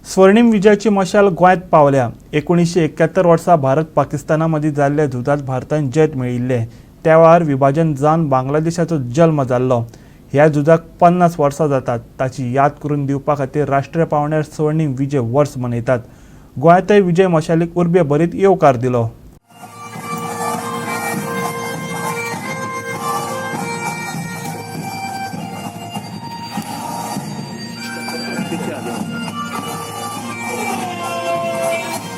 स्वर्णिम विजयाची मशाल गोंयांत पावल्या। 1971 वर्सा भारत पाकिस्ताना मदीं जाल्ल्या झुजांत भारतान जैत मेळिल्लें। त्या वेळार विभाजन जावन बांगलादेशाचो जल्म जाल्लो। ह्या झुजाक 50 वर्सां जातात। ताची याद करून दिवपा खातीर राष्ट्रीय पावंड्यार स्वर्णिम विजय वर्स मनयतात। गोंयांतय विजय मशालीक उर्बे भरीत येवकार दिलो।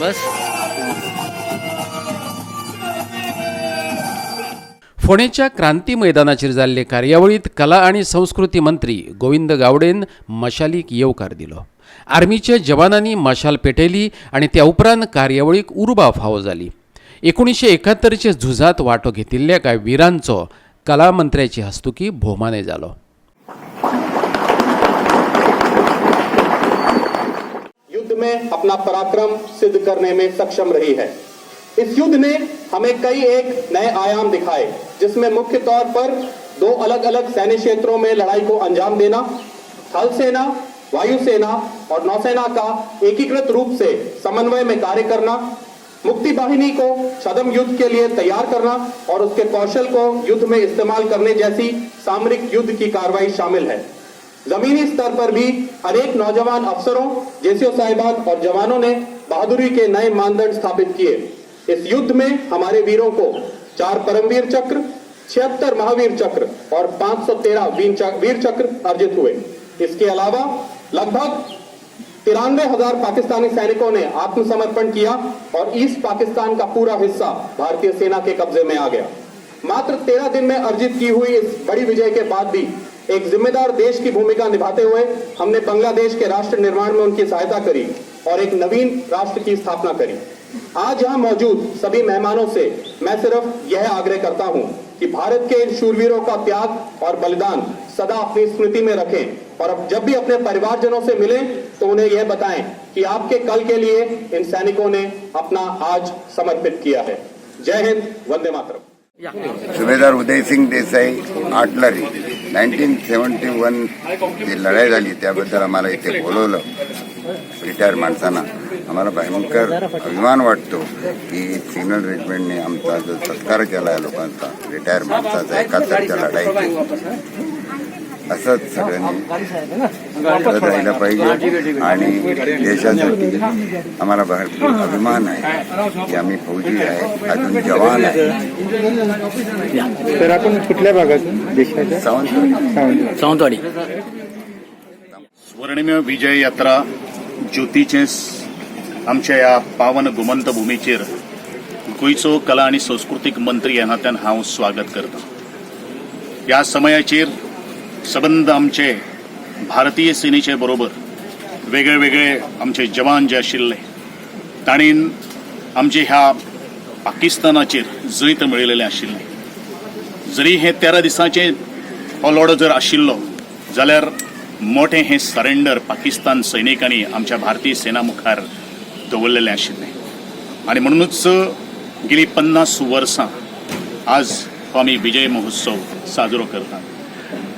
बस फोंडेच्या क्रांती मैदानाचेर जाल्ले कार्यावळीत कला आणि संस्कृती मंत्री गोविंद गावडेन मशालीक येवकार दिलो। आर्मीच्या जवानांनी मशाल पेटयली आणि त्या उपरांत कार्यावळीक उर्बा फावो जाली। 1971चे झुजांत वांटो घेतिल्ल्या कांय वीरांचो कला मंत्र्याची हस्तुकी भोवमानय जालो। युद्ध में अपना पराक्रम सिद्ध करने में सक्षम रही है। इस युद्ध ने हमें कई एक नए आयाम दिखाए, जिसमें मुख्य तौर पर 2 अलग अलग सैन्य क्षेत्रों में लड़ाई को अंजाम देना, थल सेना, वायुसेना और नौसेना का एकीकृत रूप से समन्वय में कार्य करना, मुक्ति वाहिनी को छद्म युद्ध के लिए तैयार करना और उसके कौशल को युद्ध में इस्तेमाल करने जैसी सामरिक युद्ध की कार्रवाई शामिल है। जमीनी स्तर पर भी अनेक नौजवान अफसरों, जेसीओ साहिबान और जवानों ने बहादुरी के नए मानदंड स्थापित किए। इस युद्ध में हमारे वीरों को 4 परमवीर चक्र, 76 महावीर चक्र और 513 वीर चक्र अर्जित हुए। इसके अलावा लगभग 93,000 पाकिस्तानी सैनिकों ने आत्मसमर्पण किया और ईस्ट पाकिस्तान का पूरा हिस्सा भारतीय सेना के कब्जे में आ गया। मात्र 13 दिन में अर्जित की हुई इस बड़ी विजय के बाद भी एक जिम्मेदार देश की भूमिका निभाते हुए हमने बांग्लादेश के राष्ट्र निर्माण में उनकी सहायता करी और एक नवीन राष्ट्र की स्थापना करी। आज यहाँ मौजूद सभी मेहमानों से मैं सिर्फ यह आग्रह करता हूँ कि भारत के इन शूरवीरों का त्याग और बलिदान सदा अपनी स्मृति में रखें और अब जब भी अपने परिवारजनों से मिलें तो उन्हें यह बताएं कि आपके कल के लिए इन सैनिकों ने अपना आज समर्पित किया है। जय हिंद, वंदे मातरम। सुभेदार उदयसिंग देसाई आर्टलरी 1971 जी लढाई झाली त्याबद्दल आम्हाला इथे बोलवलं रिटायर माणसांना। आम्हाला भयंकर अभिमान वाटतो की सिग्नल रेजिमेंटने आमचा जो सत्कार केला आहे लोकांचा, रिटायर माणसाचा 71च्या लढाईत, असंच सगळ्यांनी करत राहिलं पाहिजे। आणि देशासाठी आम्हाला भरपूर अभिमान आहे की आम्ही फौजी आहे, अजून जवान आहे। तर आपण कुठल्या भागातून देशाच्या? सावंतवाडी। स्वर्णिम विजय यात्रा ज्योतीचे आमच्या या पावन गोमंत भूमीचेर गोंयचो कला आणि सांस्कृतिक मंत्री ह्या नात्यान हांव स्वागत करता। या समयाचेर सबंद आमचे भारतीय सेनेचे बरोबर वेगळे वेगळे आमचे जवान जे आशिल्ले ताणीन आमचे ह्या पाकिस्तानाचेर जैत मेळयलेले आशिल्ले। जरी हे 13 दिसांचे हो लढो जर आशिल्लो जाल्यार मोठे हे सरेंडर पाकिस्तान सैनिकांनी आमच्या भारतीय सेना मुखार दवरलेले आशिल्ले आणि म्हणूनच गेली 50 वर्सां आज हो आमी विजय महोत्सव साजरो करतात।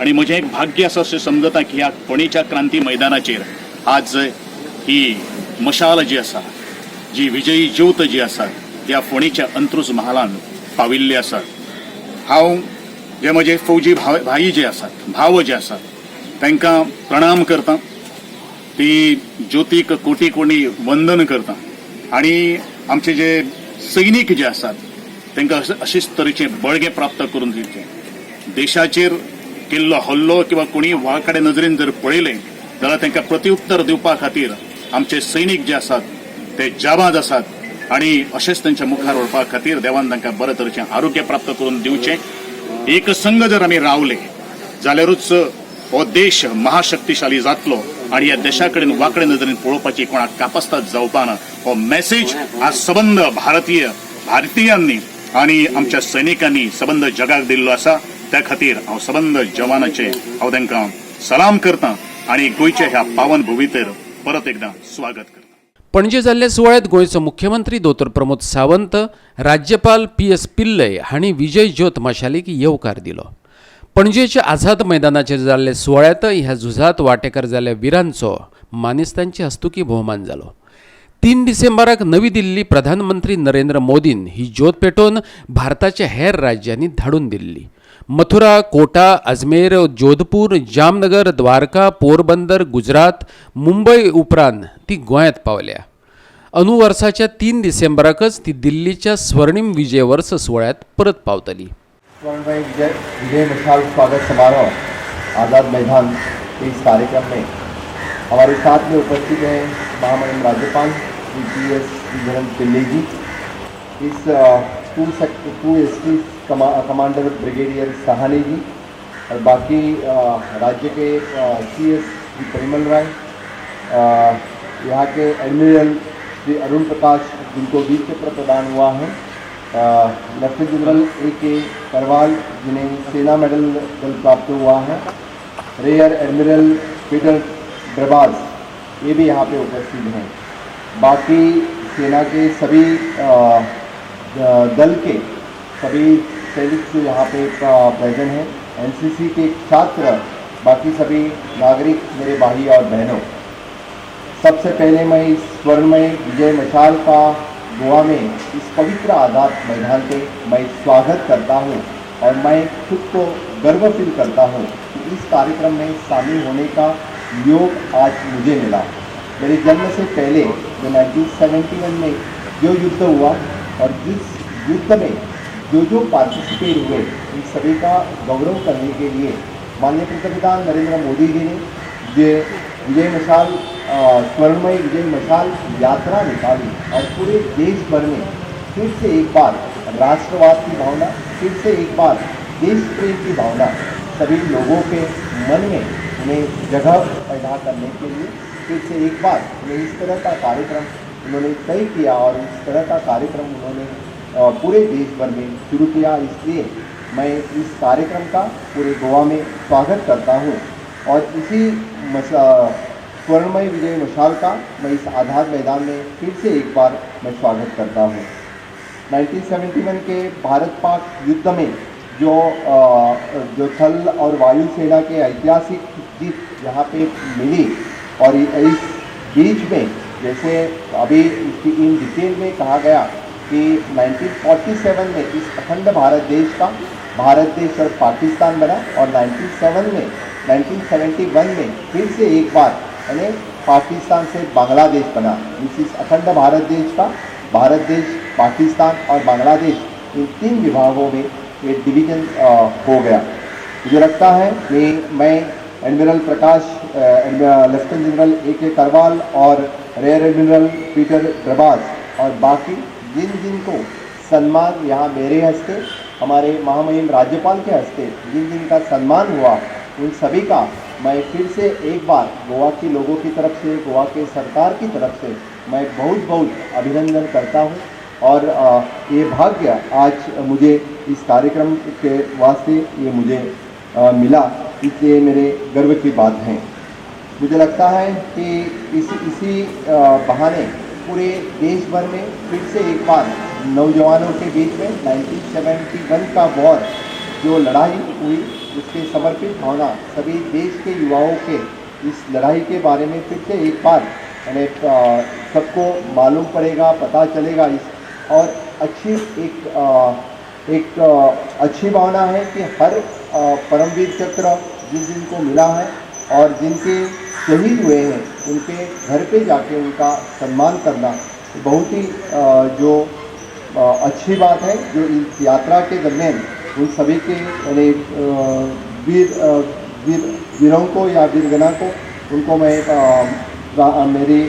आणि म्हजें एक भाग्य आसा अशें समजता की ह्या फोंडेच्या क्रांती मैदानाचेर आज ही मशाल जी आसा, जी विजयी ज्योत जी आसा, ह्या फोंडेच्या अंत्रुज महालान पाविल्ली आसा। हांव जे म्हजे फौजी भाई जे आसात, भाव जे आसात, तांकां प्रणाम करता, ती ज्योतीक कोटी कोटी वंदन करता आणि आमचे जे सैनीक जे आसात तांकां अशेच तरेचे बळगें प्राप्त करून दिवचे। देशाचेर केल्लो हल्लो किंवा कोणी वाकडे नजरेन जर पळयले जाल्यार तांकां प्रत्युत्तर दिवपा खातीर आमचे सैनीक जे आसात ते जाबाज आसात आणि अशेंच तांच्या मुखार वळपा खातीर देवान तांकां बरे तरेचें आरोग्य प्राप्त करून दिवचें। एक संघ जर आमी रावले जाल्यारूच हो देश महाशक्तिशाली जातलो आणि ह्या देशा कडेन वाकडे नजरेन पळोवपाची कोणाक कापास्ताद जावपाना। हो मेसेज आज सबंद भारतीयांनी आणि आमच्या सैनिकांनी सबंद जगाक दिल्लो आसा। त्या खातीर हांव सबंद जवानाचे हांव तांकां सलाम करता आणि गोंयच्या ह्या पावन भुमीचेर परत एकदां स्वागत करता। पणजे जाल्ल्या सुवाळ्यात गोंयचो मुख्यमंत्री दोतोर प्रमोद सावंत, राज्यपाल PS पिल्लय हांणी विजय ज्योत मशालीक येवकार दिलो। पणजेच्या आझाद मैदानाचेर जाल्ले सुवाळ्यात ह्या झुजात वांटेकार जाल्ल्या वीरांचो मानेस्तांचे हस्तुकी भोवमान जालो. 3 डिसेंबराक नवी दिल्ली प्रधानमंत्री नरेंद्र मोदीन ही ज्योत पेटोवन भारताच्या हेर राज्यांनी धाडून दिल्ली. मथुरा, कोटा, अजमेर, जोधपूर, जामनगर, द्वारका, पोरबंदर, गुजरात, मुंबई उपरांत ती गोंयांत पावल्या. अंदू वर्साच्या 3 डिसेंबराकच ती दिल्लीच्या स्वर्णिम विजय वर्स सुवाळ्यात परत पावतली. स्वर्णमय विजय मशाल स्वागत समारोह आज़ाद मैदान के इस कार्यक्रम में हमारे साथ में उपस्थित हैं महामहिम राज्यपाल PS धर्म पिल्ले जी, इस 2ST कमांडर ब्रिगेडियर सहानी जी और बाकी राज्य के CS श्री परिमल राय, यहाँ के एडमिरल श्री अरुण प्रकाश जिनको वीर चक्र प्रदान हुआ है, लेफ्टिनेंट जनरल AK करवाल जिन्हें सेना मेडल प्राप्त हुआ है, रेयर एडमिरल पीटर ब्रबाज ये भी यहाँ पे उपस्थित हैं. बाकी सेना के सभी दल के सभी सैनिक जो यहाँ पे प्रेजेंट हैं, NCC के छात्र, बाकी सभी नागरिक, मेरे भाई और बहनों, सबसे पहले मैं इस स्वर्णमय विजय मशाल का गोवा में इस पवित्र आज़ाद मैदान पे मैं स्वागत करता हूँ और मैं खुद को गर्व फील करता हूँ कि इस कार्यक्रम में शामिल होने का योग आज मुझे मिला. मेरे जन्म से पहले जो 1971 में जो युद्ध हुआ और जिस युद्ध में जो पार्टिसिपेट हुए इन सभी का गौरव करने के लिए माननीय पंतप्रधान नरेंद्र मोदी जी ने जो विजय मशाल स्वर्णमय विजय मशाल यात्रा निकाली और पूरे देश भर में फिर से एक बार राष्ट्रवाद की भावना, फिर से एक बार देश प्रेम की भावना सभी लोगों के मन में उन्हें जगह पैदा करने के लिए फिर से एक बार उन्हें इस तरह का कार्यक्रम उन्होंने तय किया और इस तरह का कार्यक्रम उन्होंने पूरे देश भर में शुरू किया. इसलिए मैं इस कार्यक्रम का पूरे गोवा में स्वागत करता हूँ और इसी स्वर्णमय विजय मशाल का मैं इस आज़ाद मैदान में फिर से एक बार मैं स्वागत करता हूँ. 1971 के भारत पाक युद्ध में जो थल और वायु सेना के ऐतिहासिक जीत यहाँ पे मिली और इस बीच में जैसे अभी इसकी इन डिटेल में कहा गया कि 1947 में इस अखंड भारत देश का भारत देश और पाकिस्तान बना और 1971 में फिर से एक बार यानी पाकिस्तान से बांग्लादेश बना. इस अखंड भारत देश का भारत देश, पाकिस्तान और बांग्लादेश इन 3 विभागों में ये डिवीज़न हो गया. मुझे लगता है कि मैं एडमिरल प्रकाश, लेफ्टिनेंट जनरल AK करवाल और रेयर एडमिरल पीटर ब्रबाज और बाकी जिन को सम्मान यहाँ मेरे हस्ते, हमारे महामहिम राज्यपाल के हस्ते जिन का सम्मान हुआ, उन सभी का मैं फिर से एक बार गोवा के लोगों की तरफ से, गोवा के सरकार की तरफ से मैं बहुत अभिनंदन करता हूँ. और ये भाग्य आज मुझे इस कार्यक्रम के वास्ते ये मुझे मिला, इसलिए मेरे गर्व की बात है. मुझे लगता है कि इसी बहाने पूरे देश भर में फिर से एक बार नौजवानों के बीच में 1971 का वॉर जो लड़ाई हुई उसके समर्पित भावना सभी देश के युवाओं के इस लड़ाई के बारे में फिर से एक बार यानी सबको मालूम पड़ेगा, पता चलेगा. और अच्छी एक अच्छी भावना है कि हर परमवीर चक्र जिनको मिला है और जिनके शहीद हुए हैं उनके घर पे जाके उनका सम्मान करना बहुत ही जो अच्छी बात है. जो इस यात्रा के दरमियान उन सभी के यानी वीरों को या वीरगना को उनको मैं मेरी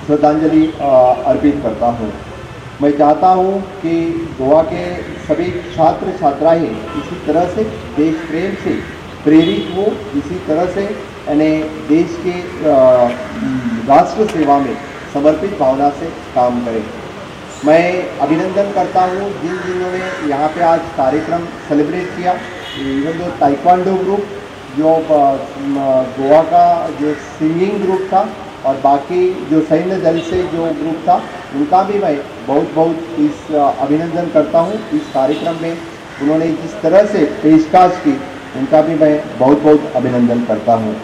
श्रद्धांजलि अर्पित करता हूँ. मैं चाहता हूँ कि गोवा के सभी छात्र छात्राएँ इसी तरह से देश प्रेम से प्रेरित हो, इसी तरह से यानी देश के राष्ट्र सेवा में समर्पित भावना से काम करें. मैं अभिनंदन करता हूँ जिन्होंने यहाँ पे आज कार्यक्रम सेलिब्रेट किया. इवन जो ताइक्वांडो ग्रुप, जो गोवा का जो सिंगिंग ग्रुप था और बाकी जो सैन्य दल से जो ग्रुप था, उनका भी मैं बहुत इस अभिनंदन करता हूँ. इस कार्यक्रम में उन्होंने जिस तरह से पेशकश की उनका भी मैं बहुत बहुत अभिनंदन करता हूँ।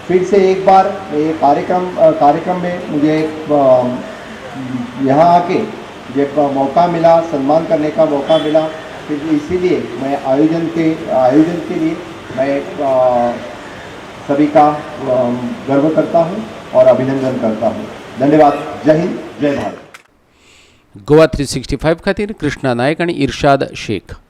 फिर से एक बार ये कार्यक्रम में मुझे यहाँ आके जब मौका मिला, सम्मान करने का मौका मिला, फिर इसीलिए मैं आयोजन के लिए मैं सभी का गर्व करता हूँ और अभिनंदन करता हूँ। धन्यवाद। जय हिंद, जय भारत। गोवा 365 खातीर कृष्णा नायक आणि इर्शाद शेख।